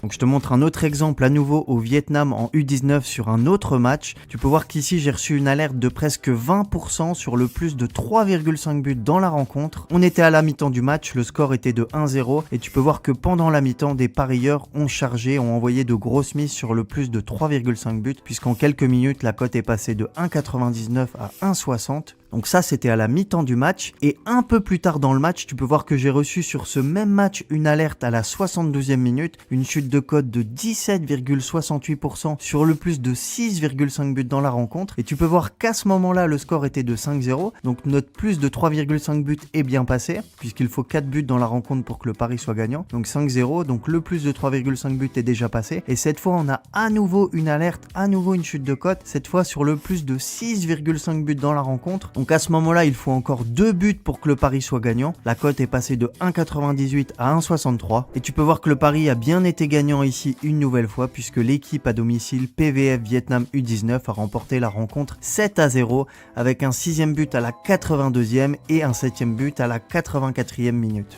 Donc je te montre un autre exemple à nouveau au Vietnam en U19 sur un autre match. Tu peux voir qu'ici j'ai reçu une alerte de presque 20% sur le plus de 3,5 buts dans la rencontre. On était à la mi-temps du match, le score était de 1-0 et tu peux voir que pendant la mi-temps, des parieurs ont chargé, ont envoyé de grosses mises sur le plus de 3,5 buts puisqu'en quelques minutes la cote est passée de 1,99 à 1,60. Donc ça c'était à la mi-temps du match et un peu plus tard dans le match tu peux voir que j'ai reçu sur ce même match une alerte à la 72e minute, une chute de cote de 17,68% sur le plus de 6,5 buts dans la rencontre et tu peux voir qu'à ce moment-là le score était de 5-0, donc notre plus de 3,5 buts est bien passé puisqu'il faut 4 buts dans la rencontre pour que le pari soit gagnant, donc 5-0, donc le plus de 3,5 buts est déjà passé et cette fois on a à nouveau une alerte, à nouveau une chute de cote, cette fois sur le plus de 6,5 buts dans la rencontre. Donc à ce moment-là, il faut encore 2 buts pour que le pari soit gagnant. La cote est passée de 1,98 à 1,63. Et tu peux voir que le pari a bien été gagnant ici une nouvelle fois puisque l'équipe à domicile PVF Vietnam U19 a remporté la rencontre 7-0 avec un 6e but à la 82e et un 7e but à la 84e minute.